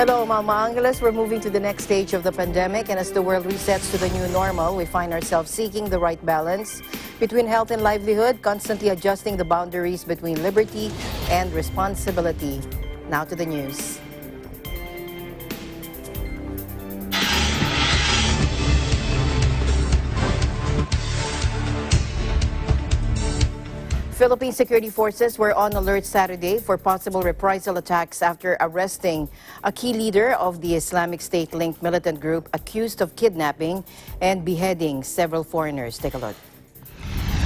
Hello, Mama Angeles. We're moving to the next stage of the pandemic, and as the world resets to the new normal, we find ourselves seeking the right balance between health and livelihood, constantly adjusting the boundaries between liberty and responsibility. Now to the news. Philippine security forces were on alert Saturday for possible reprisal attacks after arresting a key leader of the Islamic State-linked militant group accused of kidnapping and beheading several foreigners. Take a look.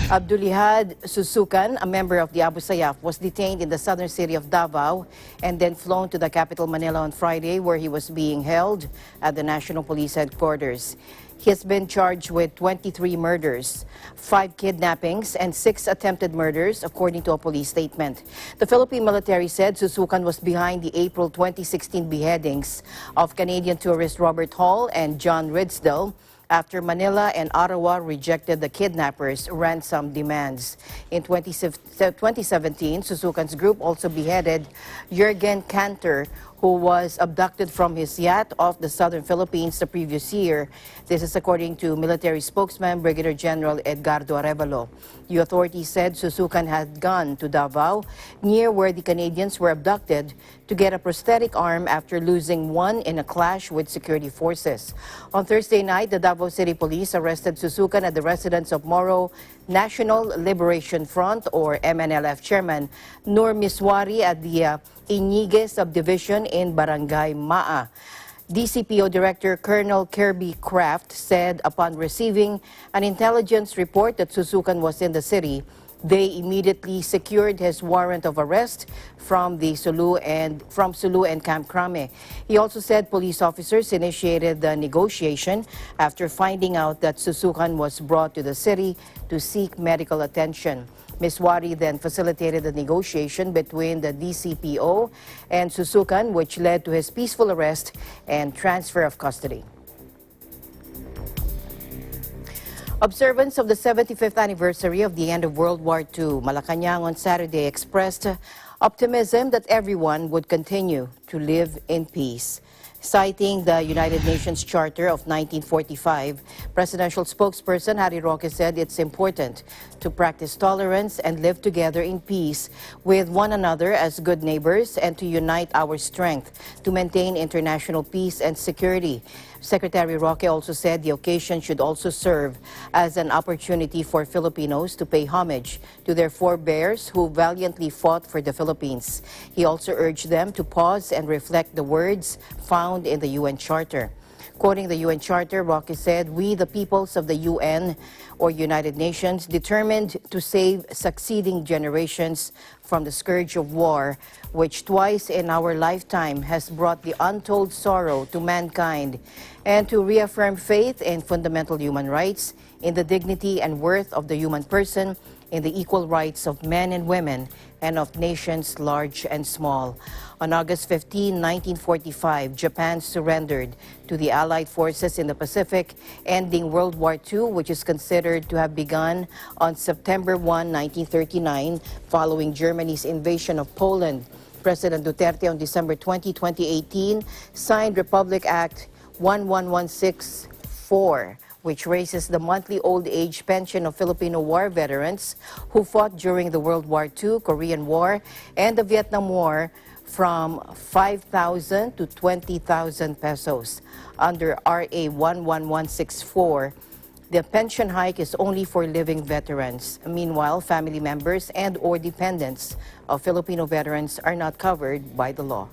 Abdulihad Susukan, a member of the Abu Sayyaf, was detained in the southern city of Davao and then flown to the capital Manila on Friday, where he was being held at the National Police Headquarters. He has been charged with 23 murders, 5 kidnappings, and 6 attempted murders, according to a police statement. The Philippine military said Susukan was behind the April 2016 beheadings of Canadian tourist Robert Hall and John Ridsdale after Manila and Ottawa rejected the kidnappers' ransom demands. In 2017, Susukan's group also beheaded Jurgen Cantor, who was abducted from his yacht off the southern Philippines the previous year. This is according to military spokesman Brigadier General Edgardo Arevalo. The authorities said Susukan had gone to Davao, near where the Canadians were abducted, to get a prosthetic arm after losing one in a clash with security forces. On Thursday night, the Davao City Police arrested Susukan at the residence of Moro National Liberation Front, or MNLF chairman Nur Miswari at the Iñigue subdivision in Barangay Maa. DCPO Director Colonel Kirby Kraft said upon receiving an intelligence report that Susukan was in the city, they immediately secured his warrant of arrest from Sulu and Camp Crame. He also said police officers initiated the negotiation after finding out that Susukan was brought to the city to seek medical attention. Ms. Wari then facilitated the negotiation between the DCPO and Susukan, which led to his peaceful arrest and transfer of custody. Observance of the 75th anniversary of the end of World War II, Malacanang on Saturday expressed optimism that everyone would continue to live in peace. Citing the United Nations Charter of 1945, presidential spokesperson Harry Roque said it's important to practice tolerance and live together in peace with one another as good neighbors and to unite our strength to maintain international peace and security. Secretary Roque also said the occasion should also serve as an opportunity for Filipinos to pay homage to their forebears who valiantly fought for the Philippines. He also urged them to pause and reflect the words found in the UN Charter. Quoting the UN Charter, Roque said, "We, the peoples of the UN or United Nations, determined to save succeeding generations from the scourge of war, which twice in our lifetime has brought the untold sorrow to mankind, and to reaffirm faith in fundamental human rights, in the dignity and worth of the human person, in the equal rights of men and women, and of nations large and small." On August 15, 1945, Japan surrendered to the Allied forces in the Pacific, ending World War II, which is considered to have begun on September 1, 1939, following Germany's invasion of Poland. President Duterte on December 20, 2018, signed Republic Act 11164, which raises the monthly old age pension of Filipino war veterans who fought during the World War II, Korean War, and the Vietnam War from 5,000 to 20,000 pesos. Under RA 11164, the pension hike is only for living veterans. Meanwhile, family members and or dependents of Filipino veterans are not covered by the law.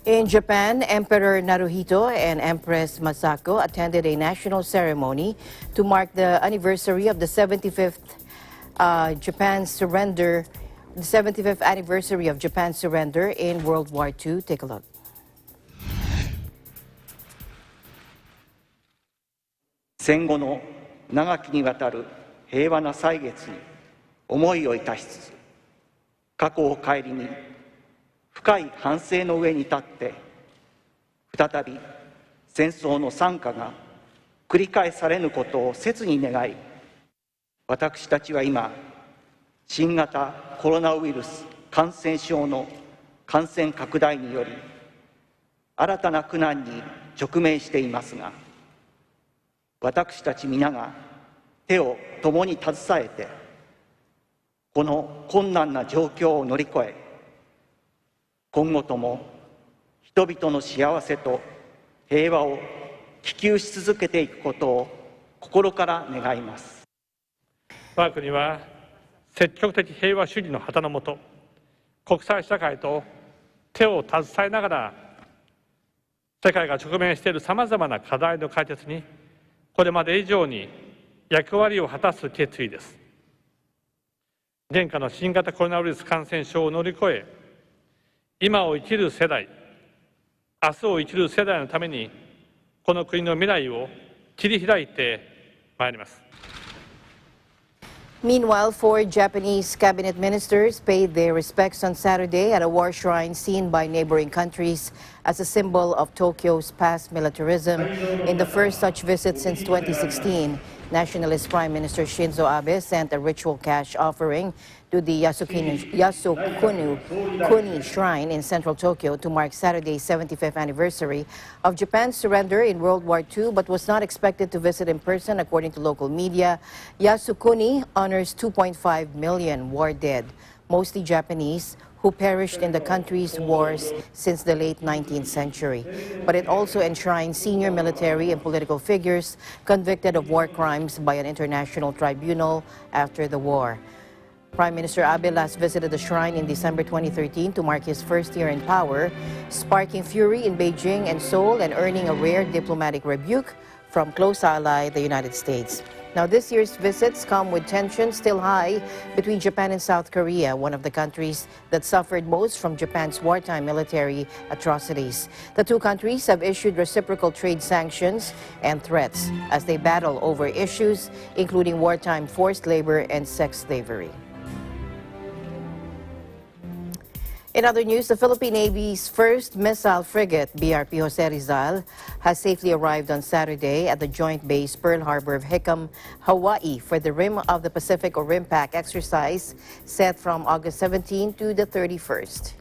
In Japan, Emperor Naruhito and Empress Masako attended a national ceremony to mark the anniversary of the 75th anniversary of Japan's surrender in World War II. Take a look. 戦後の長きにわたる平和な歳月に思いをいたしつつ、過去を顧み、深い反省の上に立って、再び戦争の惨禍が繰り返されぬことを切に願い、私たちは今、新型コロナウイルス感染症の感染拡大により新たな苦難に直面していますが、私たち皆が手を共に携えてこの困難な状況を乗り越え、今後とも人々の幸せと平和を希求し続けていくことを心から願います。我が国は積極的平和主義の旗の下、国際社会と手を携えながら、世界が直面しているさまざまな課題の解決に、これまで以上に役割を果たす決意です。現下の新型コロナウイルス感染症を乗り越え、今を生きる世代、明日を生きる世代のために、この国の未来を切り開いてまいります。Meanwhile, 4 Japanese cabinet ministers paid their respects on Saturday at a war shrine seen by neighboring countries as a symbol of Tokyo's past militarism. In the first such visit since 2016, Nationalist Prime Minister Shinzo Abe sent a ritual cash offering to the Yasukuni Shrine in central Tokyo to mark Saturday's 75th anniversary of Japan's surrender in World War II, but was not expected to visit in person, according to local media. Yasukuni honors 2.5 million war dead, mostly Japanese, who perished in the country's wars since the late 19th century. But it also enshrines senior military and political figures convicted of war crimes by an international tribunal after the war. Prime Minister Abe last visited the shrine in December 2013 to mark his first year in power, sparking fury in Beijing and Seoul and earning a rare diplomatic rebuke from close ally, the United States. Now, this year's visits come with tensions still high between Japan and South Korea, one of the countries that suffered most from Japan's wartime military atrocities. The two countries have issued reciprocal trade sanctions and threats as they battle over issues including wartime forced labor and sex slavery. In other news, the Philippine Navy's first missile frigate, BRP Jose Rizal, has safely arrived on Saturday at the joint base Pearl Harbor of Hickam, Hawaii, for the Rim of the Pacific or RIMPAC exercise set from August 17 to the 31st.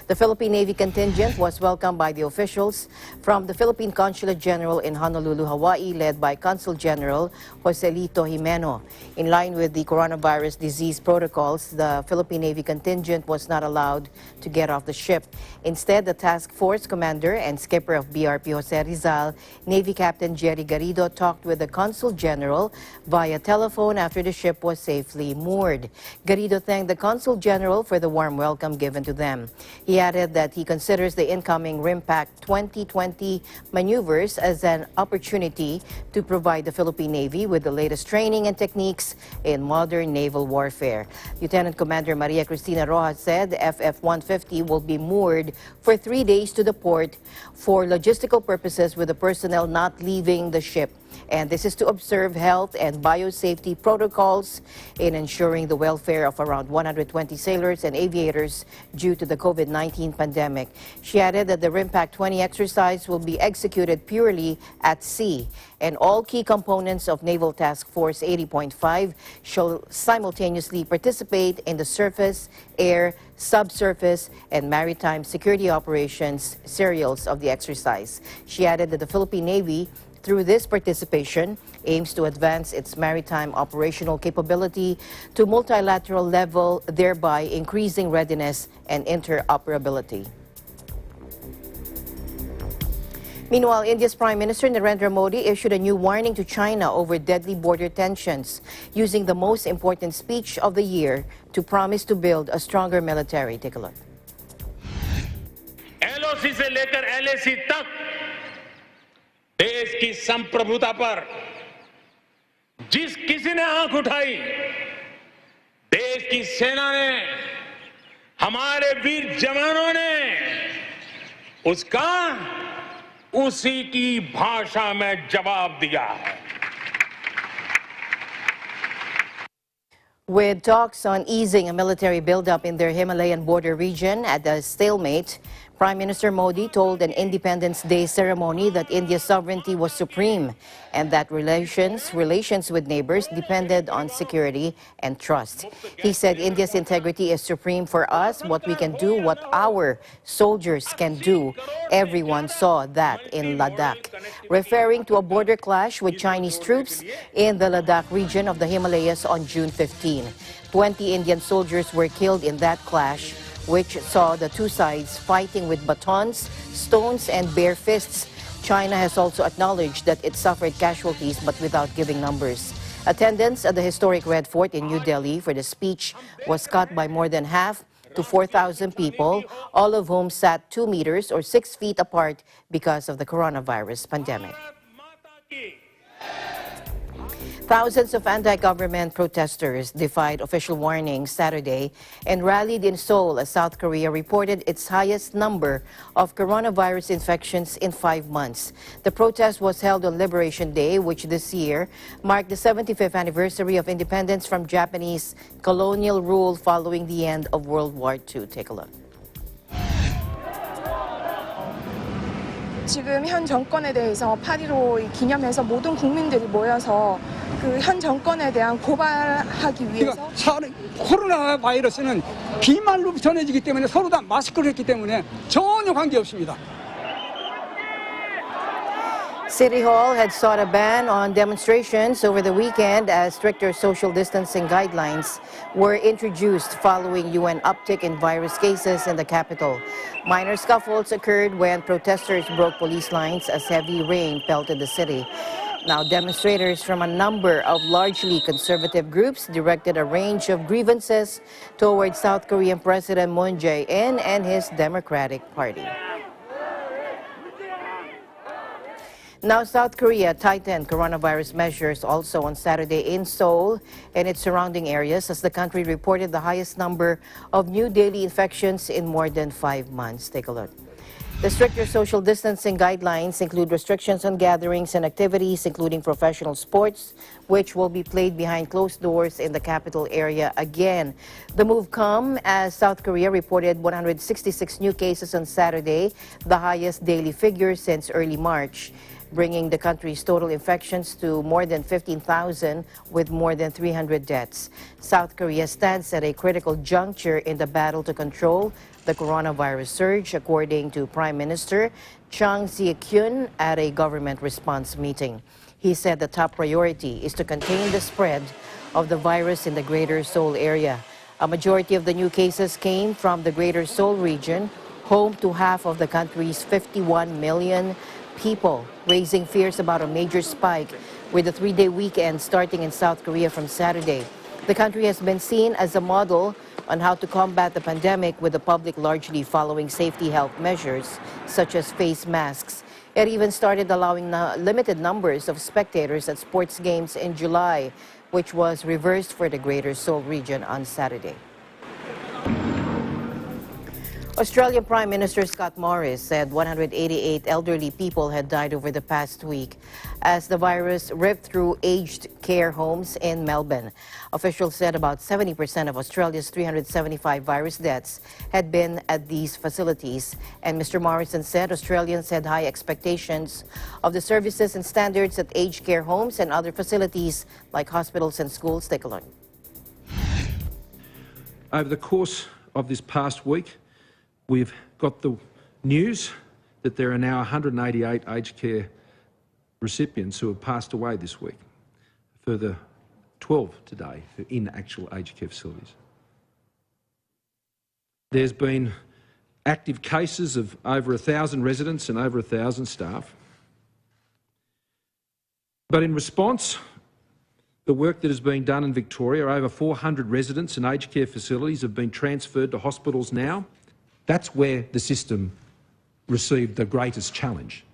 The Philippine Navy contingent was welcomed by the officials from the Philippine Consulate General in Honolulu, Hawaii, led by Consul General Joselito Jimeno. In line with the coronavirus disease protocols, the Philippine Navy contingent was not allowed to get off the ship. Instead, the task force commander and skipper of BRP Jose Rizal, Navy Captain Jerry Garrido, talked with the Consul General via telephone after the ship was safely moored. Garrido thanked the Consul General for the warm welcome given to them. He added that he considers the incoming RIMPAC 2020 maneuvers as an opportunity to provide the Philippine Navy with the latest training and techniques in modern naval warfare. Lieutenant Commander Maria Cristina Rojas said the FF-150 will be moored for 3 days to the port for logistical purposes, with the personnel not leaving the ship. And this is to observe health and biosafety protocols in ensuring the welfare of around 120 sailors and aviators due to the COVID-19 pandemic. She added that the RIMPAC 20 exercise will be executed purely at sea, and all key components of Naval Task Force 80.5 shall simultaneously participate in the surface, air, subsurface, and maritime security operations serials of the exercise. She added that the Philippine Navy, through this participation, aims to advance its maritime operational capability to multilateral level, thereby increasing readiness and interoperability. Meanwhile, India's Prime Minister Narendra Modi issued a new warning to China over deadly border tensions, using the most important speech of the year to promise to build a stronger military. Take a look. LOC से लेकर LAC तक देश की संप्रभुता पर जिस किसी ने आंख उठाई, देश की सेना ने, हमारे वीर जवानों ने उसका उसी की भाषा में जवाब दिया है। With talks on easing a military buildup in their Himalayan border region at a stalemate, Prime Minister Modi told an Independence Day ceremony that India's sovereignty was supreme and that relations with neighbors depended on security and trust. He said India's integrity is supreme for us, what we can do, what our soldiers can do. Everyone saw that in Ladakh, referring to a border clash with Chinese troops in the Ladakh region of the Himalayas on June 15. 20 Indian soldiers were killed in that clash, which saw the two sides fighting with batons, stones, and bare fists. China has also acknowledged that it suffered casualties, but without giving numbers. Attendance at the historic Red Fort in New Delhi for the speech was cut by more than half to 4,000 people, all of whom sat 2 meters or 6 feet apart because of the coronavirus pandemic. Thousands of anti-government protesters defied official warnings Saturday and rallied in Seoul as South Korea reported its highest number of coronavirus infections in 5 months. The protest was held on Liberation Day, which this year marked the 75th anniversary of independence from Japanese colonial rule following the end of World War II. Take a look. 지금 현 정권에 대해서 8.15 기념해서 모든 국민들이 모여서 그 현 정권에 대한 고발하기 위해서 코로나 바이러스는 비말로 전해지기 때문에 서로 다 마스크를 했기 때문에 전혀 관계없습니다. City Hall had sought a ban on demonstrations over the weekend as stricter social distancing guidelines were introduced following UN uptick in virus cases in the capital. Minor scuffles occurred when protesters broke police lines as heavy rain pelted the city. Now, demonstrators from a number of largely conservative groups directed a range of grievances towards South Korean President Moon Jae-in and his Democratic Party. Now, South Korea tightened coronavirus measures also on Saturday in Seoul and its surrounding areas as the country reported the highest number of new daily infections in more than 5 months. Take a look. The stricter social distancing guidelines include restrictions on gatherings and activities, including professional sports, which will be played behind closed doors in the capital area again. The move comes as South Korea reported 166 new cases on Saturday, the highest daily figure since early March, bringing the country's total infections to more than 15,000 with more than 300 deaths. South Korea stands at a critical juncture in the battle to control the coronavirus surge, according to Prime Minister Chung Si-kyun at a government response meeting. He said the top priority is to contain the spread of the virus in the Greater Seoul area. A majority of the new cases came from the Greater Seoul region, home to half of the country's 51 million people, raising fears about a major spike with a 3-day weekend starting in South Korea from Saturday. The country has been seen as a model on how to combat the pandemic, with the public largely following safety health measures such as face masks. It even started allowing limited numbers of spectators at sports games in July, which was reversed for the Greater Seoul region on Saturday. Australian Prime Minister Scott Morrison said 188 elderly people had died over the past week as the virus ripped through aged care homes in Melbourne. Officials said about 70% of Australia's 375 virus deaths had been at these facilities. And Mr. Morrison said Australians had high expectations of the services and standards at aged care homes and other facilities like hospitals and schools. Take a look. Over the course of this past week, we've got the news that there are now 188 aged care recipients who have passed away this week. A further 12 today in actual aged care facilities. There's been active cases of over 1,000 residents and over 1,000 staff. But in response, the work that is being done in Victoria, over 400 residents and aged care facilities have been transferred to hospitals now. That's where the system received the greatest challenge.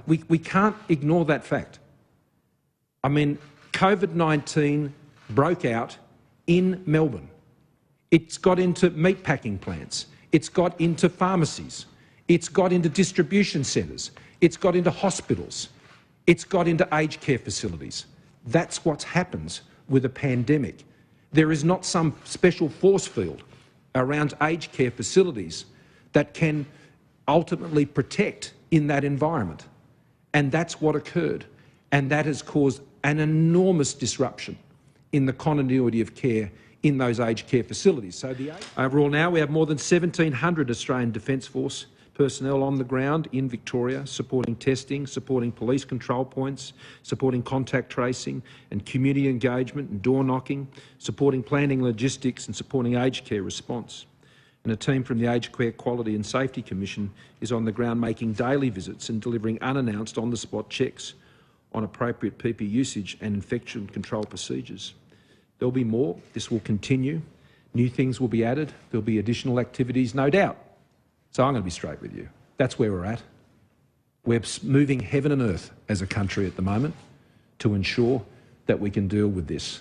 We can't ignore that fact. I mean, COVID-19 broke out in Melbourne. It's got into meatpacking plants. It's got into pharmacies. It's got into distribution centres. It's got into hospitals. It's got into aged care facilities. That's what happens with a pandemic. There is not some special force field around aged care facilities that can ultimately protect in that environment. And that's what occurred. And that has caused an enormous disruption in the continuity of care in those aged care facilities. So overall now we have more than 1,700 Australian Defence Force personnel on the ground in Victoria, supporting testing, supporting police control points, supporting contact tracing and community engagement and door knocking, supporting planning logistics and supporting aged care response. And a team from the Aged Care Quality and Safety Commission is on the ground making daily visits and delivering unannounced on-the-spot checks on appropriate PPE usage and infection control procedures. There'll be more. This will continue. New things will be added. There'll be additional activities, no doubt. So I'm going to be straight with you. That's where we're at. We're moving heaven and earth as a country at the moment to ensure that we can deal with this.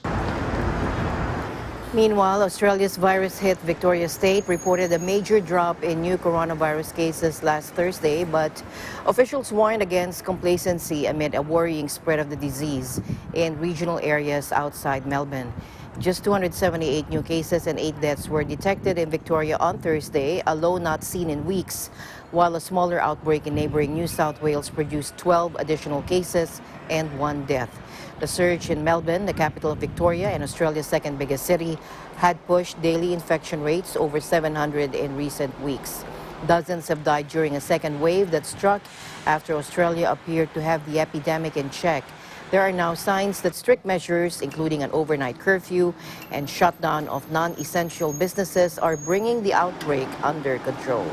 Meanwhile, Australia's virus-hit Victoria State reported a major drop in new coronavirus cases last Thursday, but officials warned against complacency amid a worrying spread of the disease in regional areas outside Melbourne. Just 278 new cases and 8 deaths were detected in Victoria on Thursday, a low not seen in weeks, while a smaller outbreak in neighbouring New South Wales produced 12 additional cases and 1 death. The surge in Melbourne, the capital of Victoria and Australia's second biggest city, had pushed daily infection rates over 700 in recent weeks. Dozens have died during a second wave that struck after Australia appeared to have the epidemic in check. There are now signs that strict measures, including an overnight curfew and shutdown of non-essential businesses, are bringing the outbreak under control.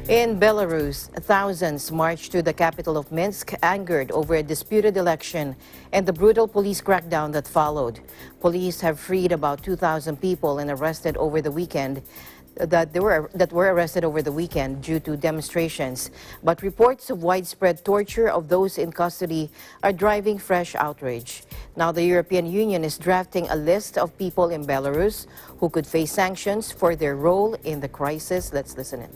In Belarus, thousands marched to the capital of Minsk, angered over a disputed election and the brutal police crackdown that followed. Police have freed about 2,000 people and arrested over the weekend that were arrested over the weekend due to demonstrations. But reports of widespread torture of those in custody are driving fresh outrage. Now the European Union is drafting a list of people in Belarus who could face sanctions for their role in the crisis. Let's listen in.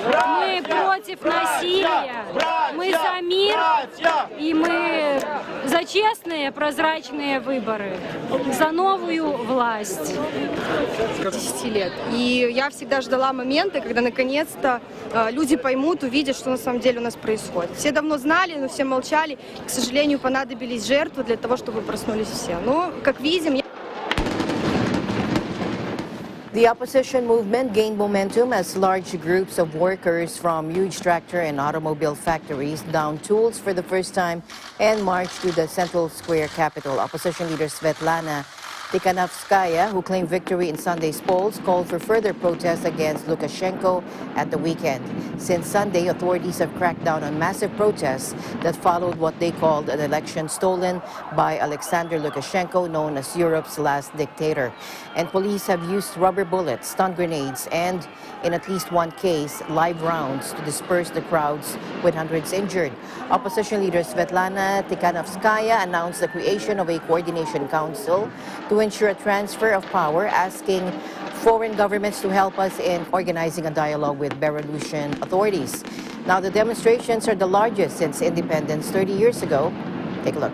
Мы против насилия, мы за мир, и мы за честные, прозрачные выборы, за новую власть. 10 лет. И я всегда ждала момента, когда наконец-то люди поймут, увидят, что на самом деле у нас происходит. Все давно знали, но все молчали. К сожалению, понадобились жертвы для того, чтобы проснулись все. Но, как видим, The opposition movement gained momentum as large groups of workers from huge tractor and automobile factories downed tools for the first time and marched to the central square capital. Opposition leader Svetlana Tikhanovskaya, who claimed victory in Sunday's polls, called for further protests against Lukashenko at the weekend. Since Sunday, authorities have cracked down on massive protests that followed what they called an election stolen by Alexander Lukashenko, known as Europe's last dictator. And police have used rubber bullets, stun grenades, and, in at least one case, live rounds to disperse the crowds, with hundreds injured. Opposition leader Svetlana Tikhanovskaya announced the creation of a coordination council to ensure a transfer of power, asking foreign governments to help us in organizing a dialogue with Belarusian authorities. Now, the demonstrations are the largest since independence 30 years ago. Take a look.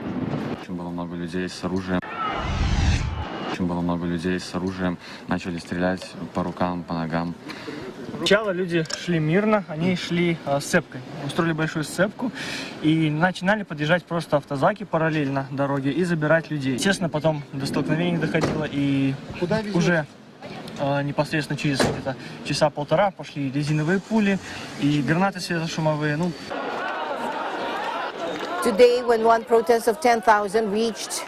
Было много людей с оружием, начали стрелять по рукам, по ногам. Сначала люди шли мирно, они шли сцепкой, устроили большую сцепку и начинали подъезжать просто автозаки параллельно дороге и забирать людей. Естественно, потом до столкновений доходило и уже непосредственно через где-то часа-полтора пошли резиновые пули и гранаты светошумовые. Today, when one protest of 10,000 reached,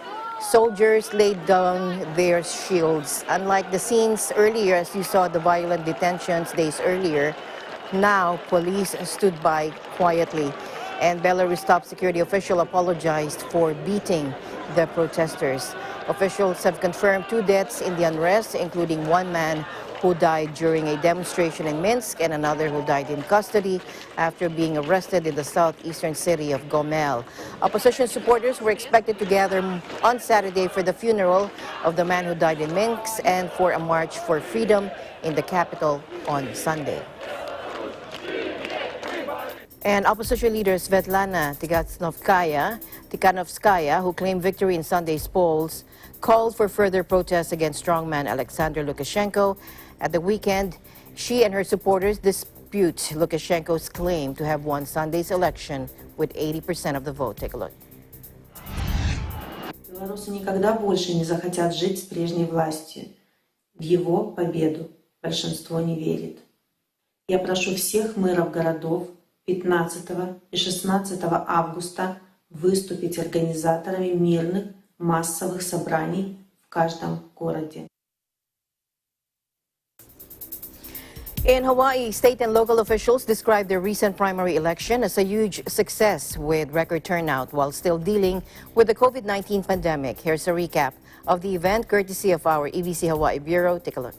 soldiers laid down their shields. Unlike the scenes earlier, as you saw the violent detentions days earlier, now police stood by quietly. And Belarus top security official apologized for beating the protesters. Officials have confirmed 2 deaths in the unrest, including 1 man who died during a demonstration in Minsk and another who died in custody after being arrested in the southeastern city of Gomel. Opposition supporters were expected to gather on Saturday for the funeral of the man who died in Minsk and for a march for freedom in the capital on Sunday. And opposition leader Svetlana Tikhanovskaya, who claimed victory in Sunday's polls, called for further protests against strongman Alexander Lukashenko. At the weekend, she and her supporters dispute Lukashenko's claim to have won Sunday's election with 80% of the vote. Take a look. Белорусы никогда больше не захотят жить с прежней властью. В его победу большинство не верит. Я прошу всех мэров городов 15 и 16 августа выступить организаторами мирных массовых собраний в каждом городе. In Hawaii, state and local officials described their recent primary election as a huge success with record turnout while still dealing with the COVID-19 pandemic. Here's a recap of the event courtesy of our EBC Hawaii Bureau. Take a look.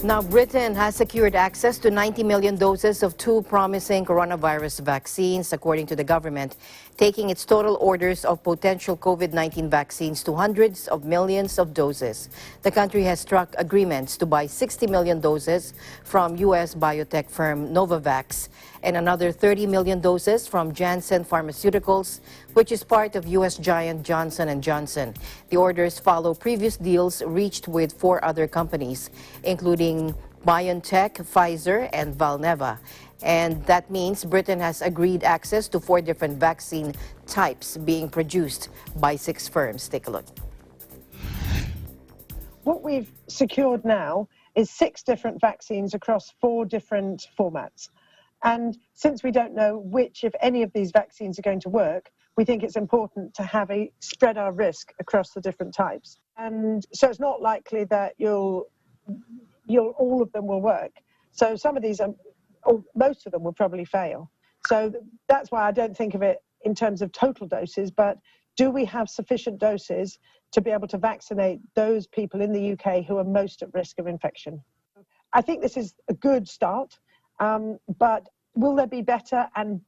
Now, Britain has secured access to 90 million doses of two promising coronavirus vaccines, according to the government, taking its total orders of potential COVID-19 vaccines to hundreds of millions of doses. The country has struck agreements to buy 60 million doses from U.S. biotech firm Novavax and another 30 million doses from Janssen Pharmaceuticals, which is part of U.S. giant Johnson & Johnson. The orders follow previous deals reached with 4 other companies, including BioNTech, Pfizer, and Valneva. And that means Britain has agreed access to 4 different vaccine types being produced by 6 firms. Take a look. What we've secured now is 6 different vaccines across 4 different formats. And since we don't know which, if any, of these vaccines are going to work, we think it's important to have spread our risk across the different types. And so it's not likely that all of them will work. So some of these, or most of them, will probably fail. So that's why I don't think of it in terms of total doses, but do we have sufficient doses to be able to vaccinate those people in the UK who are most at risk of infection? I think this is a good start. But will there be better and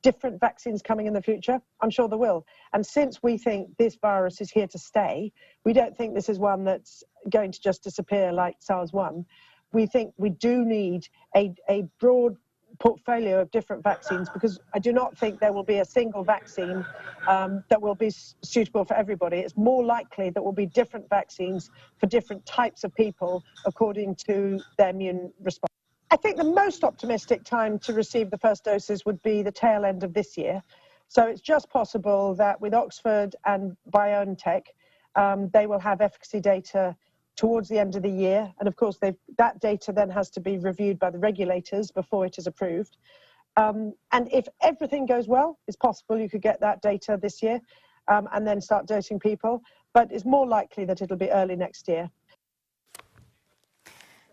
different vaccines coming in the future? I'm sure there will. And since we think this virus is here to stay, we don't think this is one that's going to just disappear like SARS-1. We think we do need a broad portfolio of different vaccines, because I do not think there will be a single vaccine that will be suitable for everybody. It's more likely that will be different vaccines for different types of people according to their immune response. I think the most optimistic time to receive the first doses would be the tail end of this year. So it's just possible that with Oxford and BioNTech, they will have efficacy data towards the end of the year. And of course, that data then has to be reviewed by the regulators before it is approved. And if everything goes well, it's possible you could get that data this year and then start dosing people. But it's more likely that it'll be early next year.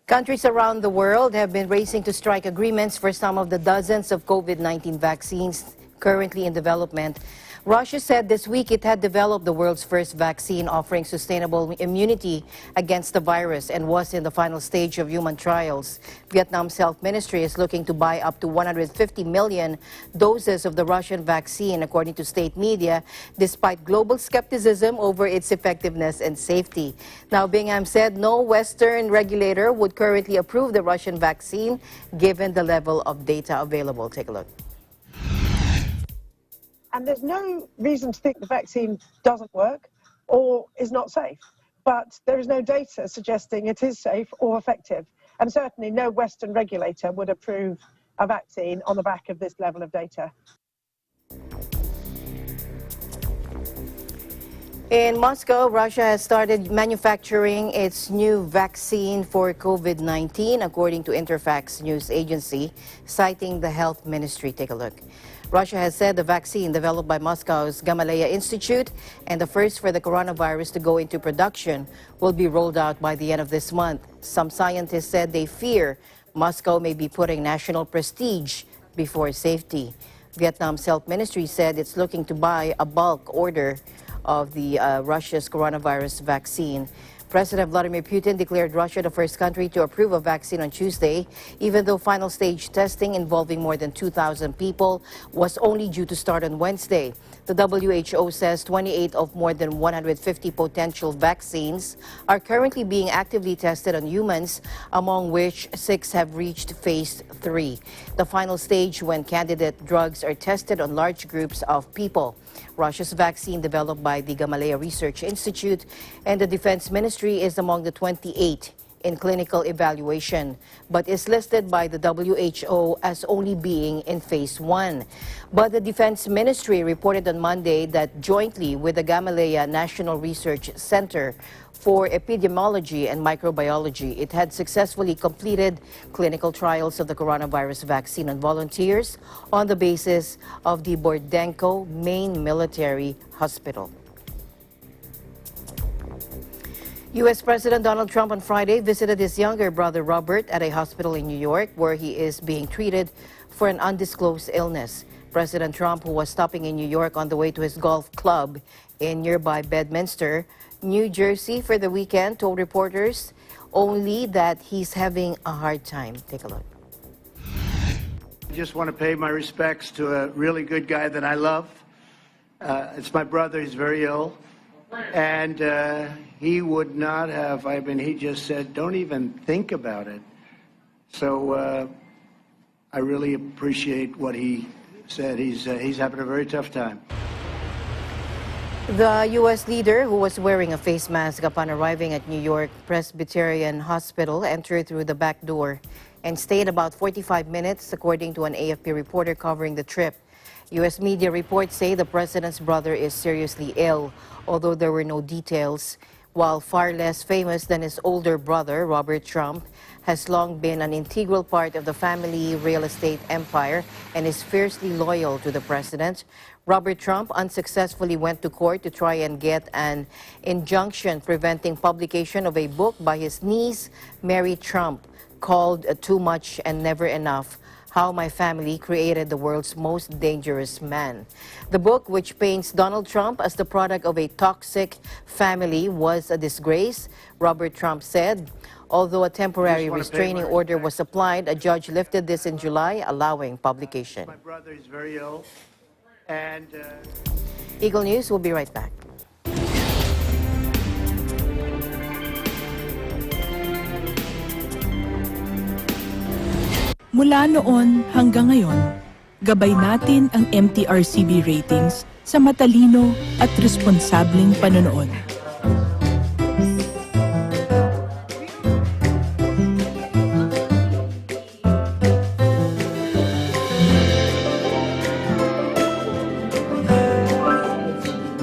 Countries around the world have been racing to strike agreements for some of the dozens of COVID-19 vaccines currently in development. Russia said this week it had developed the world's first vaccine offering sustainable immunity against the virus and was in the final stage of human trials. Vietnam's health ministry is looking to buy up to 150 million doses of the Russian vaccine, according to state media, despite global skepticism over its effectiveness and safety. Now, Bingham said no Western regulator would currently approve the Russian vaccine given the level of data available. Take a look. And there's no reason to think the vaccine doesn't work or is not safe. But there is no data suggesting it is safe or effective. And certainly no Western regulator would approve a vaccine on the back of this level of data. In Moscow, Russia has started manufacturing its new vaccine for COVID-19, according to Interfax news agency, citing the health ministry. Take a look. Russia has said the vaccine developed by Moscow's Gamaleya Institute and the first for the coronavirus to go into production will be rolled out by the end of this month. Some scientists said they fear Moscow may be putting national prestige before safety. Vietnam's health ministry said it's looking to buy a bulk order of the Russia's coronavirus vaccine. President Vladimir Putin declared Russia the first country to approve a vaccine on Tuesday, even though final stage testing involving more than 2,000 people was only due to start on Wednesday. The WHO says 28 of more than 150 potential vaccines are currently being actively tested on humans, among which 6 have reached phase 3, the final stage when candidate drugs are tested on large groups of people. Russia's vaccine, developed by the Gamaleya Research Institute and the Defense Ministry, is among the 28 in clinical evaluation, but is listed by the WHO as only being in phase 1. But the Defense Ministry reported on Monday that jointly with the Gamaleya National Research Center for Epidemiology and Microbiology, it had successfully completed clinical trials of the coronavirus vaccine on volunteers on the basis of the Bordenko main military hospital. U.S. President Donald Trump on Friday visited his younger brother Robert at a hospital in New York where he is being treated for an undisclosed illness. President Trump, who was stopping in New York on the way to his golf club in nearby Bedminster, New Jersey for the weekend, told reporters only that he's having a hard time. Take a look. I just want to pay my respects to a really good guy that I love. It's my brother. He's very ill. And he would not have, he just said, don't even think about it. So I really appreciate what he said. He's having a very tough time. The U.S. leader, who was wearing a face mask upon arriving at New York Presbyterian Hospital, entered through the back door and stayed about 45 minutes, according to an AFP reporter covering the trip. U.S. media reports say the president's brother is seriously ill, although there were no details. While far less famous than his older brother, Robert Trump has long been an integral part of the family real estate empire and is fiercely loyal to the president. Robert Trump unsuccessfully went to court to try and get an injunction preventing publication of a book by his niece, Mary Trump, called Too Much and Never Enough: How My Family Created the World's Most Dangerous Man. The book, which paints Donald Trump as the product of a toxic family, was a disgrace, Robert Trump said. Although a temporary restraining order was applied, a judge lifted this in July, allowing publication. My brother is very ill. And Eagle News will be right back. Mula noon hanggang ngayon, gabay natin ang MTRCB ratings sa matalino at responsableng panonood.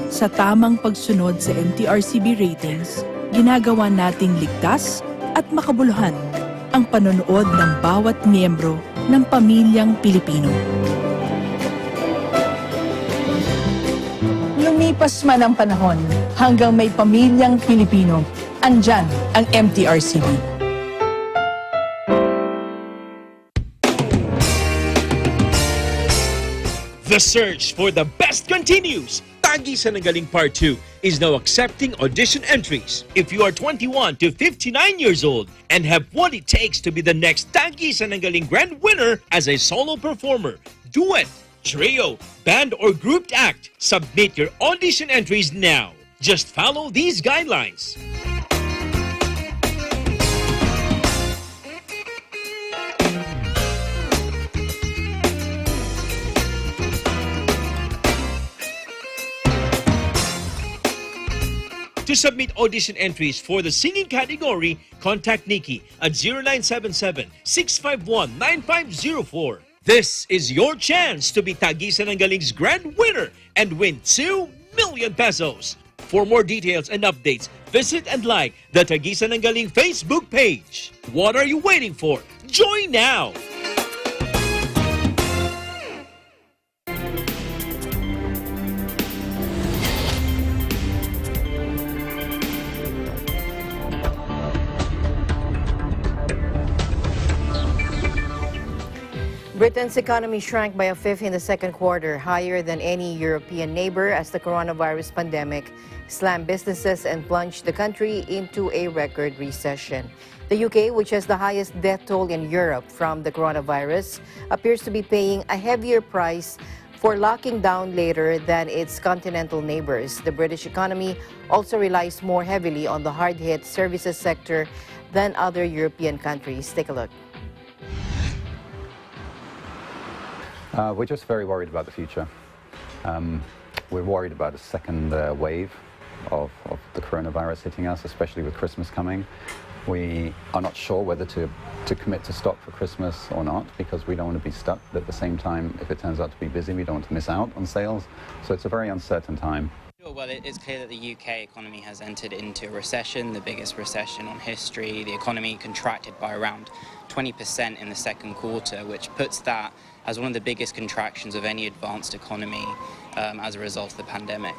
Sa tamang pagsunod sa MTRCB ratings, ginagawa nating ligtas at makabuluhan ang panonood ng bawat miyembro ng pamilyang Pilipino. Lumipas man ang panahon, hanggang may pamilyang Pilipino, andyan ang MTRCB. The search for the best continues. Tagi sa Nanggaling Part 2 is now accepting audition entries. If you are 21 to 59 years old and have what it takes to be the next Tagi sa Nanggaling Grand Winner as a solo performer, duet, trio, band, or grouped act, submit your audition entries now. Just follow these guidelines. To submit audition entries for the singing category, contact Nikki at 0977-651-9504. This is your chance to be Tagi sa Nanggaling's grand winner and win 2 million pesos. For more details and updates, visit and like the Tagi sa Nanggaling Facebook page. What are you waiting for? Join now! Britain's economy shrank by a fifth in the second quarter, higher than any European neighbor as the coronavirus pandemic slammed businesses and plunged the country into a record recession. The UK, which has the highest death toll in Europe from the coronavirus, appears to be paying a heavier price for locking down later than its continental neighbors. The British economy also relies more heavily on the hard-hit services sector than other European countries. Take a look. We're just very worried about the future. We're worried about a second wave of the coronavirus hitting us, especially with Christmas coming. We are not sure whether to commit to stock for Christmas or not, because we don't want to be stuck. But at the same time, if it turns out to be busy, we don't want to miss out on sales. So it's a very uncertain time. Well, it's clear that the UK economy has entered into a recession, the biggest recession on history. The economy contracted by around 20% in the second quarter, which puts that as one of the biggest contractions of any advanced economy as a result of the pandemic.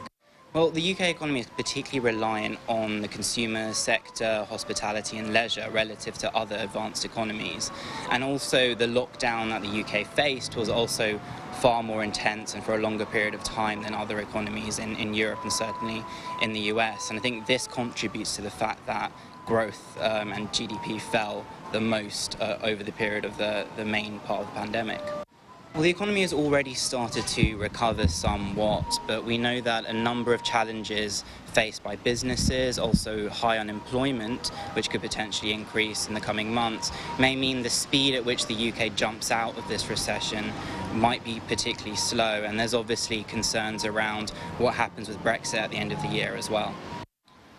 Well, the UK economy is particularly reliant on the consumer sector, hospitality and leisure relative to other advanced economies. And also the lockdown that the UK faced was also far more intense and for a longer period of time than other economies in Europe and certainly in the US. And I think this contributes to the fact that growth and GDP fell the most over the period of the main part of the pandemic. Well, the economy has already started to recover somewhat, but we know that a number of challenges faced by businesses, also high unemployment, which could potentially increase in the coming months, may mean the speed at which the UK jumps out of this recession might be particularly slow, and there's obviously concerns around what happens with Brexit at the end of the year as well.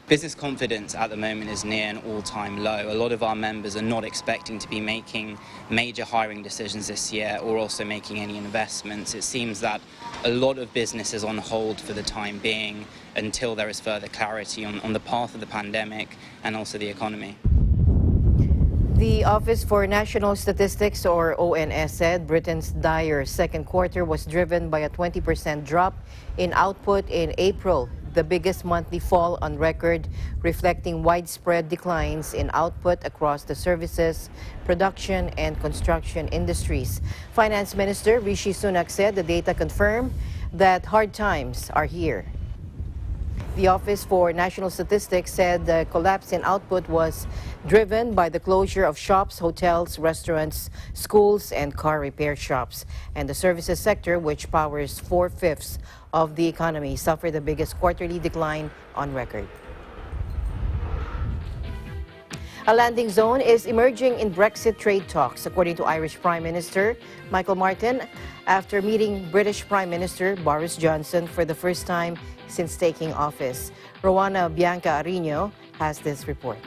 Business confidence at the moment is near an all-time low. A lot of our members are not expecting to be making major hiring decisions this year or also making any investments. It seems that a lot of business is on hold for the time being until there is further clarity on the path of the pandemic and also the economy. The Office for National Statistics, or ONS, said Britain's dire second quarter was driven by a 20% drop in output in April, the biggest monthly fall on record, reflecting widespread declines in output across the services, production, and construction industries. Finance Minister Rishi Sunak said the data confirm that hard times are here. The Office for National Statistics said the collapse in output was driven by the closure of shops, hotels, restaurants, schools, and car repair shops. And the services sector, which powers 4/5 of the economy, suffered the biggest quarterly decline on record. A landing zone is emerging in Brexit trade talks, according to Irish Prime Minister Michael Martin, after meeting British Prime Minister Boris Johnson for the first time since taking office. Rowena Bianca Arino has this report.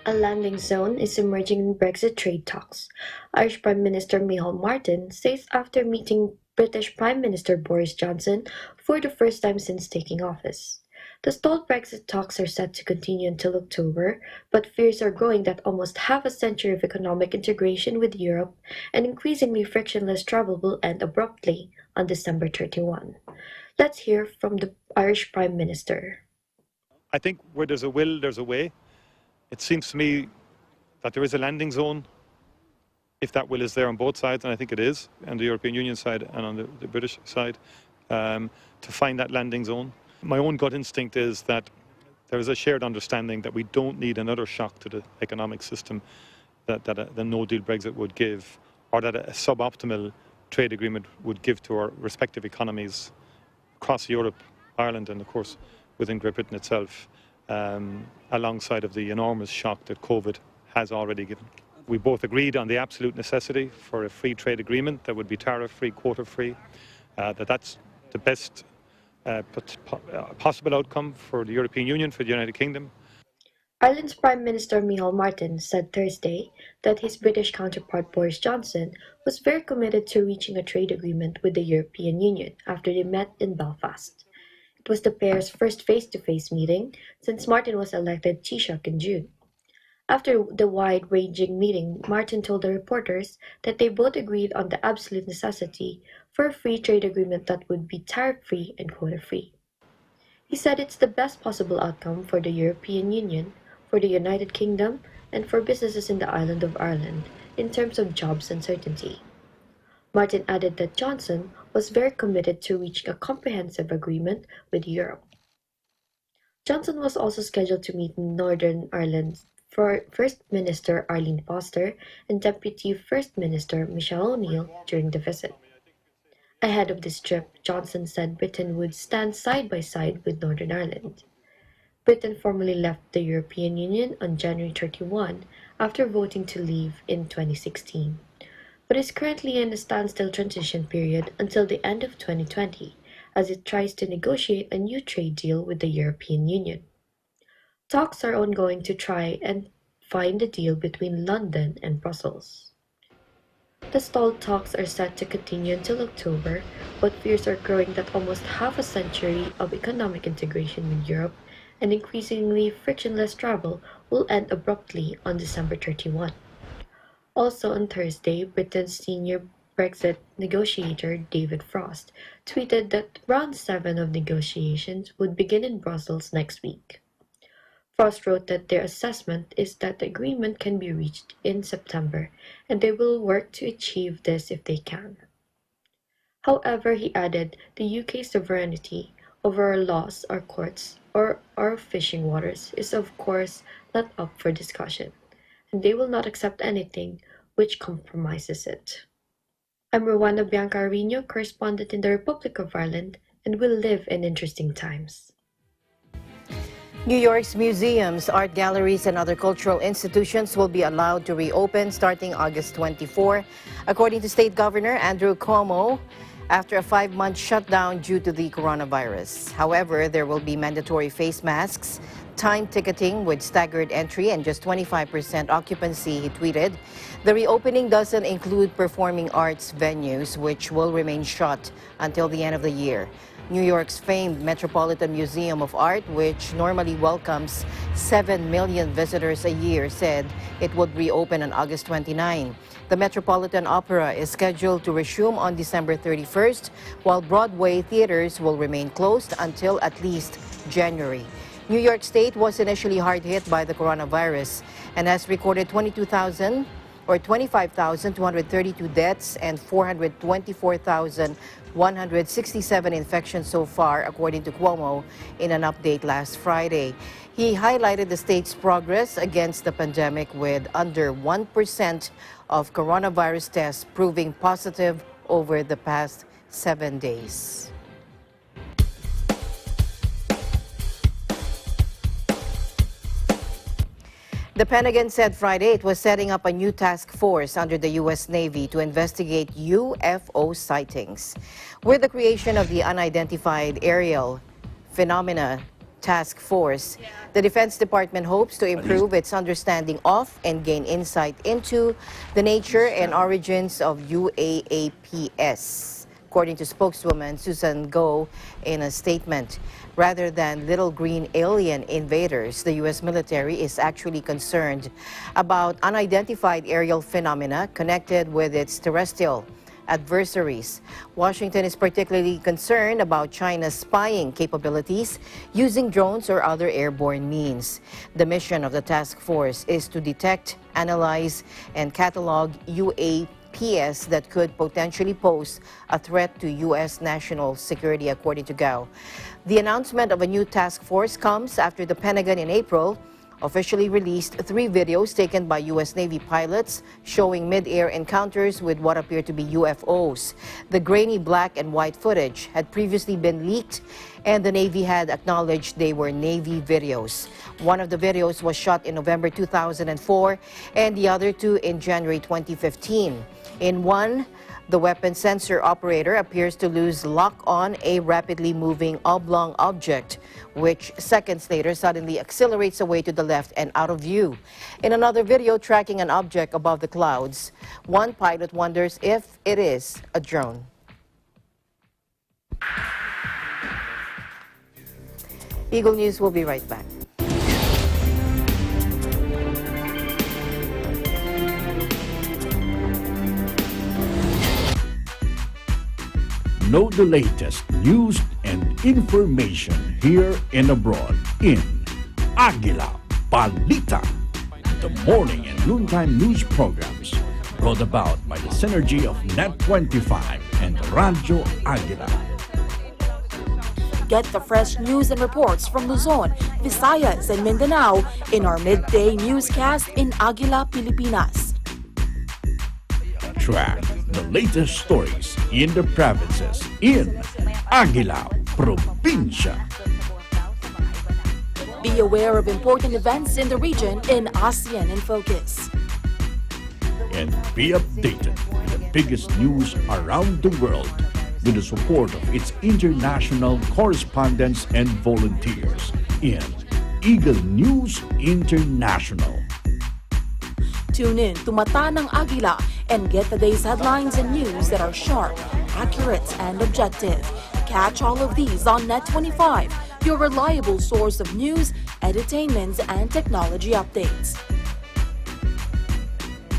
A landing zone is emerging in Brexit trade talks. Irish Prime Minister Michael Martin says after meeting British Prime Minister Boris Johnson for the first time since taking office. The stalled Brexit talks are set to continue until October, but fears are growing that almost half a century of economic integration with Europe and increasingly frictionless travel will end abruptly on December 31. Let's hear from the Irish Prime Minister. I think where there's a will, there's a way. It seems to me that there is a landing zone, if that will is there on both sides, and I think it is, on the European Union side and on the British side, to find that landing zone. My own gut instinct is that there is a shared understanding that we don't need another shock to the economic system that the no-deal Brexit would give, or that a suboptimal trade agreement would give to our respective economies across Europe, Ireland, and of course within Great Britain itself, alongside of the enormous shock that COVID has already given. We both agreed on the absolute necessity for a free trade agreement that would be tariff-free, quota-free, that's the best possible outcome for the European Union, for the United Kingdom. Ireland's Prime Minister Michael Martin said Thursday that his British counterpart Boris Johnson was very committed to reaching a trade agreement with the European Union after they met in Belfast. It was the pair's first face-to-face meeting since Martin was elected Taoiseach in June. After the wide-ranging meeting, Martin told the reporters that they both agreed on the absolute necessity for a free trade agreement that would be tariff-free and quota-free. He said it's the best possible outcome for the European Union, for the United Kingdom, and for businesses in the island of Ireland in terms of jobs and certainty. Martin added that Johnson was very committed to reaching a comprehensive agreement with Europe. Johnson was also scheduled to meet Northern Ireland's First Minister Arlene Foster and Deputy First Minister Michelle O'Neill during the visit. Ahead of this trip, Johnson said Britain would stand side by side with Northern Ireland. Britain formally left the European Union on January 31 after voting to leave in 2016, but is currently in a standstill transition period until the end of 2020 as it tries to negotiate a new trade deal with the European Union. Talks are ongoing to try and find a deal between London and Brussels. The stalled talks are set to continue until October, but fears are growing that almost half a century of economic integration with Europe and increasingly frictionless travel will end abruptly on December 31. Also on Thursday, Britain's senior Brexit negotiator David Frost tweeted that round 7 of negotiations would begin in Brussels next week. Frost wrote that their assessment is that the agreement can be reached in September, and they will work to achieve this if they can. However, he added, the UK's sovereignty over our laws, our courts, or our fishing waters is of course not up for discussion, and they will not accept anything which compromises it. I'm Rowena Bianca Arino, correspondent in the Republic of Ireland, and will live in interesting times. New York's museums, art galleries, and other cultural institutions will be allowed to reopen starting August 24, according to State Governor Andrew Cuomo, after a 5-month shutdown due to the coronavirus. However, there will be mandatory face masks, time ticketing with staggered entry, and just 25% occupancy, he tweeted. The reopening doesn't include performing arts venues, which will remain shut until the end of the year. New York's famed Metropolitan Museum of Art, which normally welcomes 7 million visitors a year, said it would reopen on August 29. The Metropolitan Opera is scheduled to resume on December 31st, while Broadway theaters will remain closed until at least January. New York State was initially hard hit by the coronavirus and has recorded 25,232 deaths and 424,167 infections so far, according to Cuomo in an update last Friday. He highlighted the state's progress against the pandemic, with under 1% of coronavirus tests proving positive over the past 7 days. The Pentagon said Friday it was setting up a new task force under the U.S. Navy to investigate UFO sightings. With the creation of the Unidentified Aerial Phenomena Task Force, the Defense Department hopes to improve its understanding of and gain insight into the nature and origins of UAPs, according to spokeswoman Susan Go in a statement. Rather than little green alien invaders, the U.S. military is actually concerned about unidentified aerial phenomena connected with its terrestrial adversaries. Washington is particularly concerned about China's spying capabilities using drones or other airborne means. The mission of the task force is to detect, analyze, and catalog UAPs that could potentially pose a threat to U.S. national security, according to Gao. The announcement of a new task force comes after the Pentagon in April officially released 3 videos taken by U.S. Navy pilots showing mid-air encounters with what appear to be UFOs. The grainy black and white footage had previously been leaked, and the Navy had acknowledged they were Navy videos. One of the videos was shot in November 2004 and the other 2 in January 2015. In one, the weapon sensor operator appears to lose lock on a rapidly moving oblong object, which seconds later suddenly accelerates away to the left and out of view. In another video tracking an object above the clouds, one pilot wonders if it is a drone. Eagle News will be right back. Know the latest news and information here and abroad in Aguila Balita, the morning and noontime news programs brought about by the synergy of Net25 and Radio Aguila. Get the fresh news and reports from Luzon, Visayas, and Mindanao in our midday newscast in Aguila, Pilipinas. Track the latest stories in the provinces in Aguila Provincia. Be aware of important events in the region in ASEAN in Focus. And be updated with the biggest news around the world with the support of its international correspondents and volunteers in Eagle News International. Tune in to Mata ng Aguila and get the day's headlines and news that are sharp, accurate, and objective. Catch all of these on Net25, your reliable source of news, entertainment, and technology updates.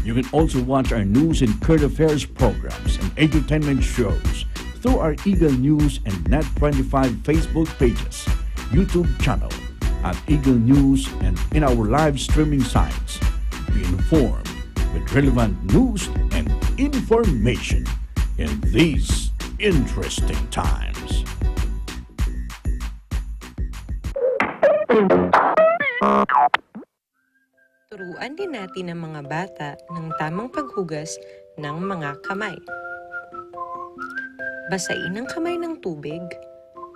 You can also watch our news and current affairs programs and entertainment shows through our Eagle News and Net25 Facebook pages, YouTube channel, at Eagle News, and in our live streaming sites. Be informed with relevant news and information in these interesting times. Turuan din natin ang mga bata ng tamang paghugas ng mga kamay. Basain ang kamay ng tubig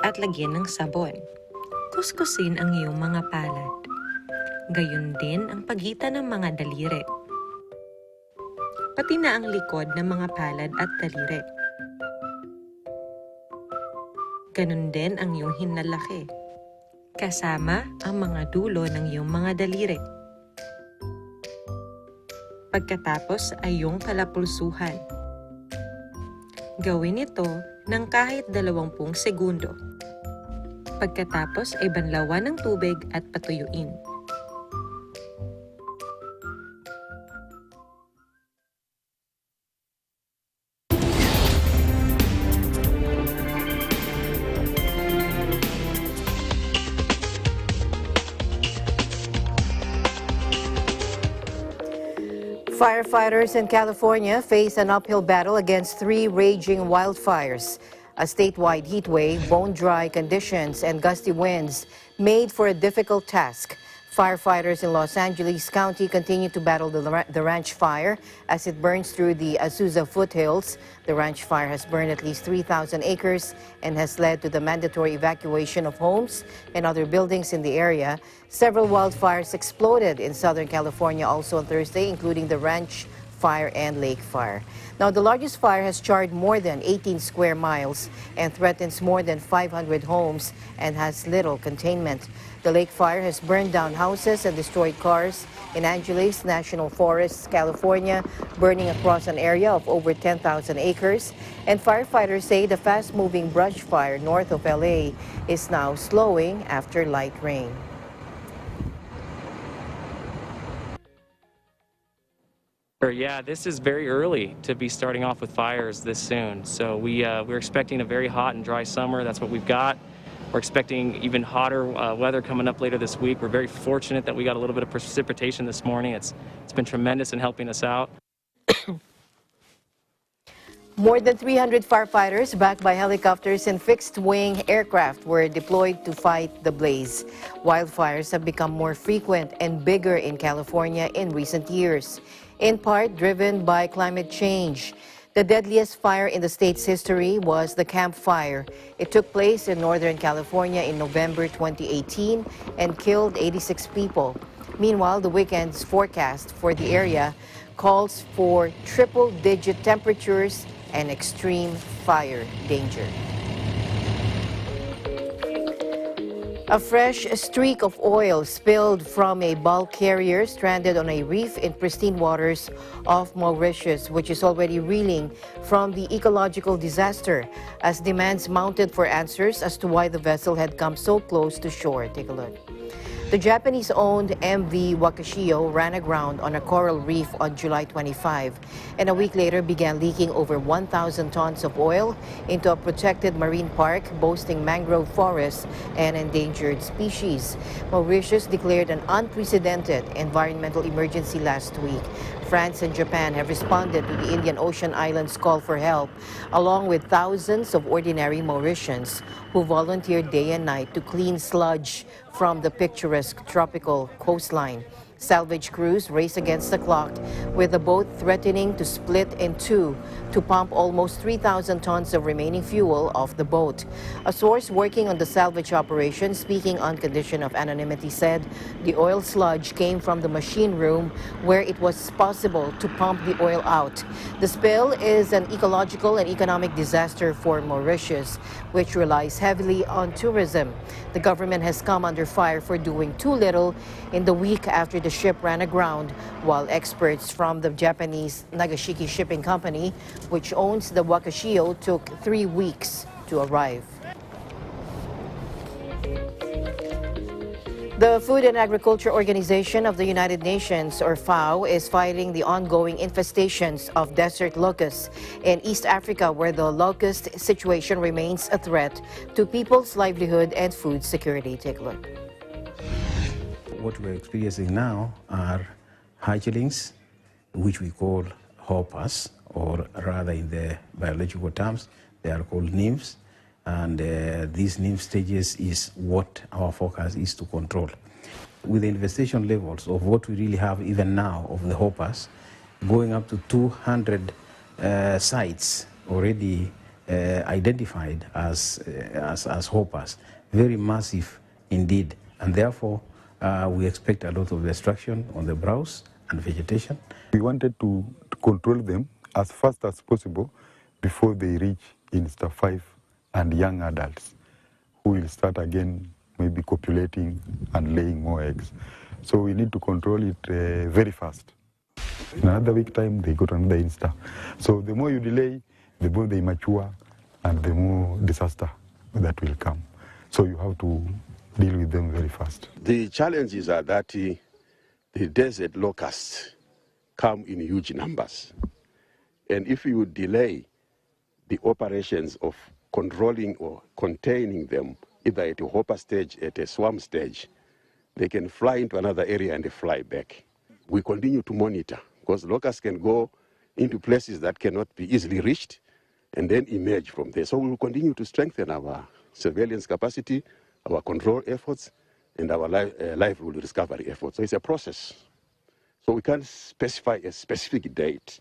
at lagyan ng sabon. Kuskusin ang iyong mga palad. Gayon din ang pagitan ng mga daliri. Pati na ang likod ng mga palad at daliri. Ganon din ang iyong hinlalaki, kasama ang mga dulo ng iyong mga daliri. Pagkatapos ay iyong kalapulsuhan. Gawin ito ng kahit 20 segundo. Pagkatapos ay banlawan ng tubig at patuyuin. Firefighters in California face an uphill battle against 3 raging wildfires. A statewide heat wave, bone-dry conditions, and gusty winds made for a difficult task. Firefighters in Los Angeles County continue to battle the ranch fire as it burns through the Azusa foothills. The ranch fire has burned at least 3,000 acres and has led to the mandatory evacuation of homes and other buildings in the area. Several wildfires exploded in Southern California also on Thursday, including the ranch fire and lake fire. Now, the largest fire has charred more than 18 square miles and threatens more than 500 homes and has little containment. The lake fire has burned down houses and destroyed cars in Angeles National Forests, California, burning across an area of over 10,000 acres. And firefighters say the fast-moving brush fire north of LA is now slowing after light rain. Yeah, this is very early to be starting off with fires this soon. So we're expecting a very hot and dry summer. That's what we've got. We're expecting even hotter weather coming up later this week. We're very fortunate that we got a little bit of precipitation this morning. It's been tremendous in helping us out. More than 300 firefighters backed by helicopters and fixed-wing aircraft were deployed to fight the blaze. Wildfires have become more frequent and bigger in California in recent years, in part driven by climate change. The deadliest fire in the state's history was the Camp Fire. It took place in Northern California in November 2018 and killed 86 people. Meanwhile, the weekend's forecast for the area calls for triple-digit temperatures and extreme fire danger. A fresh streak of oil spilled from a bulk carrier stranded on a reef in pristine waters off Mauritius, which is already reeling from the ecological disaster as demands mounted for answers as to why the vessel had come so close to shore. Take a look. The Japanese-owned MV Wakashio ran aground on a coral reef on July 25 and a week later began leaking over 1,000 tons of oil into a protected marine park boasting mangrove forests and endangered species. Mauritius declared an unprecedented environmental emergency last week. France and Japan have responded to the Indian Ocean island's call for help, along with thousands of ordinary Mauritians who volunteered day and night to clean sludge from the picturesque tropical coastline. Salvage crews race against the clock, with the boat threatening to split in two to pump almost 3,000 tons of remaining fuel off the boat. A source working on the salvage operation, speaking on condition of anonymity, said the oil sludge came from the machine room where it was possible to pump the oil out. The spill is an ecological and economic disaster for Mauritius, which relies heavily on tourism. The government has come under fire for doing too little in the week after the ship ran aground, while experts from the Japanese Nagashiki Shipping Company, which owns the Wakashio, took 3 weeks to arrive. The Food and Agriculture Organization of the United Nations, or FAO, is fighting the ongoing infestations of desert locusts in East Africa, where the locust situation remains a threat to people's livelihood and food security. Take a look. What we're experiencing now are hatchlings, which we call hoppers, or rather in the biological terms, they are called nymphs. And these nymph stages is what our focus is to control. With the infestation levels of what we really have even now of the hoppers, going up to 200 sites already identified as hoppers, very massive indeed. And therefore, we expect a lot of destruction on the browse and vegetation. We wanted to control them as fast as possible before they reach Insta 5 and young adults, who will start again maybe copulating and laying more eggs. So we need to control it very fast. In another week time, they go to another Insta. So the more you delay, the more they mature and the more disaster that will come. So you have to deal with them very fast. The challenges are that the desert locusts come in huge numbers. And if you delay the operations of controlling or containing them, either at a hopper stage, at a swarm stage, they can fly into another area and they fly back. We continue to monitor, because locusts can go into places that cannot be easily reached and then emerge from there. So we will continue to strengthen our surveillance capacity, our control efforts, and our livelihood recovery efforts. So it's a process. So we can't specify a specific date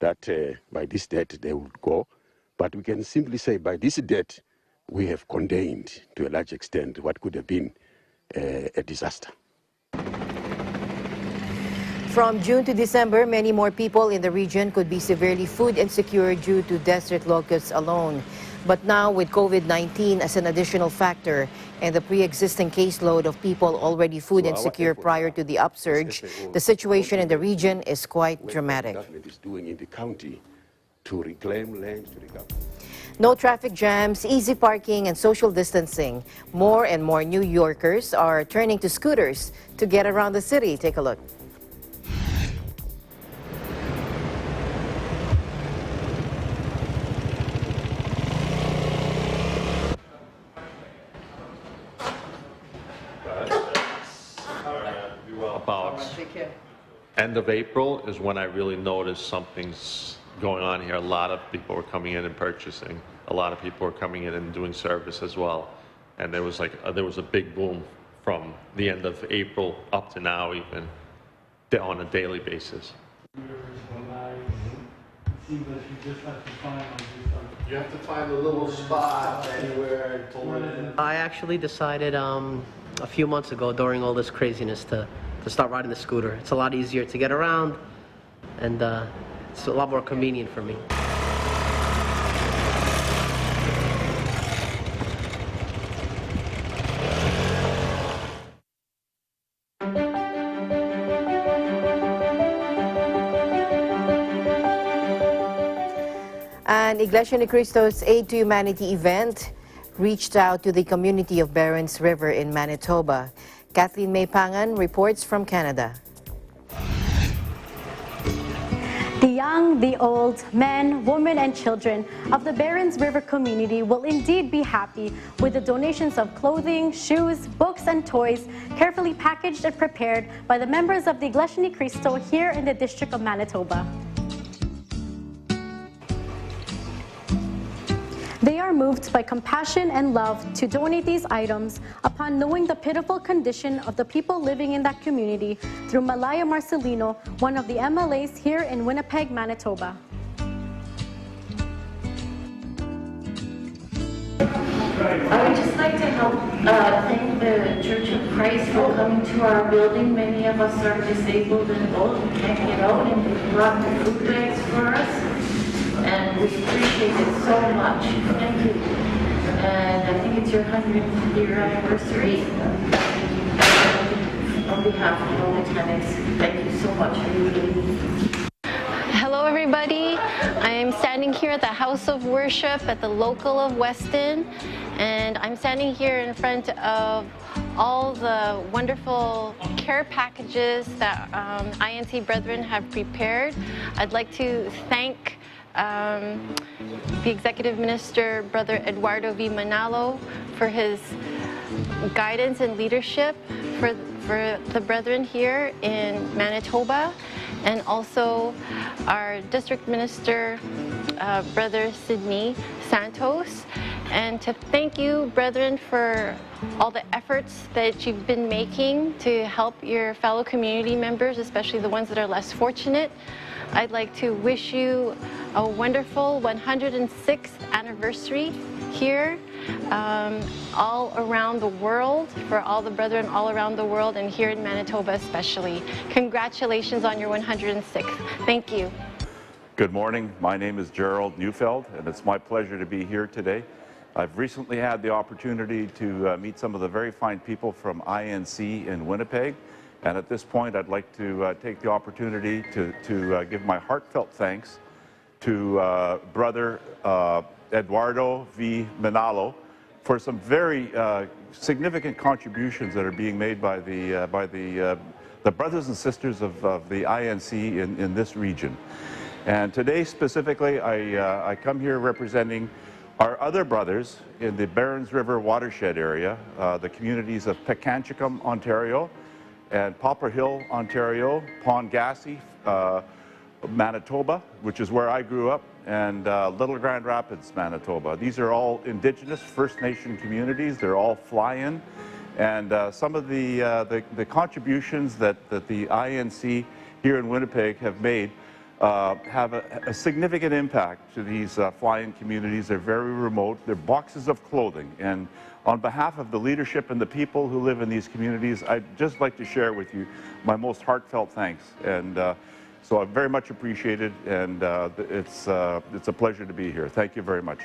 that by this date they would go, but we can simply say by this date we have contained to a large extent what could have been a disaster. From June to December, many more people in the region could be severely food insecure due to desert locusts alone. But now, with COVID-19 as an additional factor and the pre-existing caseload of people already food insecure prior to the upsurge, the situation in the region is quite dramatic. What the government is doing in the county to reclaim land to the government. No traffic jams, easy parking, and social distancing. More and more New Yorkers are turning to scooters to get around the city. Take a look. About end of April is when I really noticed something's going on here. A lot of people were coming in and purchasing. A lot of people were coming in and doing service as well. And there was a big boom from the end of April up to now, even on a daily basis. You have to find a little spot anywhere. I actually decided a few months ago during all this craziness to start riding the scooter. It's a lot easier to get around, and it's a lot more convenient for me. An Iglesia ni Cristo's Aid to Humanity event reached out to the community of Barons River in Manitoba. Kathleen May Pangan reports from Canada. The young, the old, men, women, and children of the Barons River community will indeed be happy with the donations of clothing, shoes, books, and toys carefully packaged and prepared by the members of the Iglesia ni Cristo here in the District of Manitoba. They are moved by compassion and love to donate these items upon knowing the pitiful condition of the people living in that community through Malaya Marcelino, one of the MLAs here in Winnipeg, Manitoba. I would just like to help thank the Church of Christ for coming to our building. Many of us are disabled and old and can't get out, and they brought the food bags for us. And we appreciate it so much. Thank you. And I think it's your 100th-year anniversary. On behalf of all the tenants, thank you so much. Hello everybody. I am standing here at the House of Worship at the local of Weston, and I'm standing here in front of all the wonderful care packages that INC Brethren have prepared. I'd like to thank the Executive Minister, Brother Eduardo V. Manalo, for his guidance and leadership for the Brethren here in Manitoba, and also our District Minister, Brother Sidney Santos, and to thank you, Brethren, for all the efforts that you've been making to help your fellow community members, especially the ones that are less fortunate. I'd like to wish you a wonderful 106th anniversary here, all around the world, for all the Brethren all around the world, and here in Manitoba especially. Congratulations on your 106th. Thank you. Good morning. My name is Gerald Neufeld, and it's my pleasure to be here today. I've recently had the opportunity to meet some of the very fine people from INC in Winnipeg. And at this point, I'd like to take the opportunity to give my heartfelt thanks to Brother Eduardo V. Manalo for some very significant contributions that are being made by the brothers and sisters of the INC in this region. And today specifically, I come here representing our other brothers in the Barons River watershed area, the communities of Pekanchicum, Ontario, and Poplar Hill, Ontario, Pondgassi, Manitoba, which is where I grew up, and Little Grand Rapids, Manitoba. These are all Indigenous First Nation communities. They're all fly-in, And some of the contributions that the INC here in Winnipeg have made have a significant impact to these fly-in communities. They're very remote. They're boxes of clothing. And on behalf of the leadership and the people who live in these communities, I'd just like to share with you my most heartfelt thanks. And so I very much appreciate it, and it's a pleasure to be here. Thank you very much.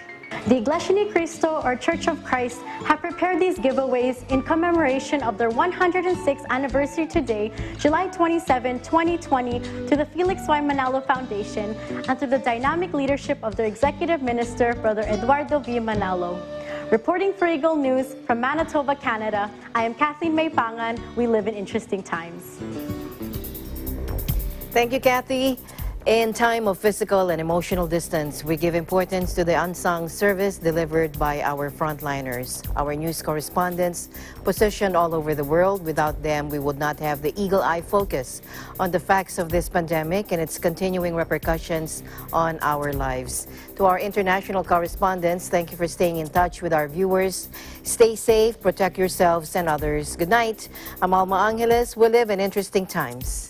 The Iglesia ni Cristo, or Church of Christ, have prepared these giveaways in commemoration of their 106th anniversary today, July 27, 2020, to the Felix Y. Manalo Foundation and to the dynamic leadership of their Executive Minister, Brother Eduardo V. Manalo. Reporting for Eagle News from Manitoba, Canada, I am Kathleen May Pangan. We live in interesting times. Thank you, Kathy. In time of physical and emotional distance, we give importance to the unsung service delivered by our frontliners, our news correspondents positioned all over the world. Without them, we would not have the eagle-eye focus on the facts of this pandemic and its continuing repercussions on our lives. To our international correspondents, thank you for staying in touch with our viewers. Stay safe, protect yourselves and others. Good night. I'm Alma Angeles. We live in interesting times.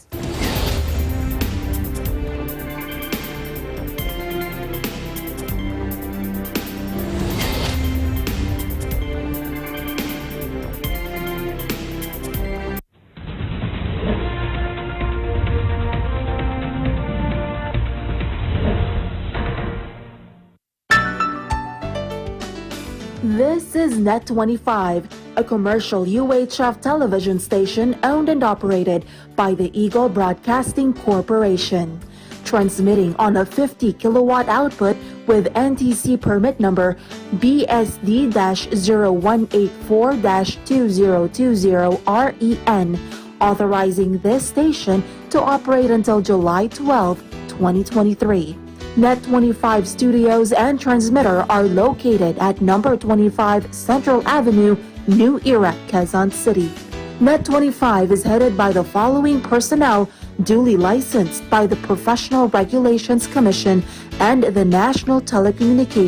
This is Net 25, a commercial UHF television station owned and operated by the Eagle Broadcasting Corporation. Transmitting on a 50 kilowatt output with NTC permit number BSD-0184-2020 REN, authorizing this station to operate until July 12, 2023. Net 25 studios and transmitter are located at number 25 Central Avenue, New Era, Quezon City. Net 25 is headed by the following personnel duly licensed by the Professional Regulations Commission and the National Telecommunications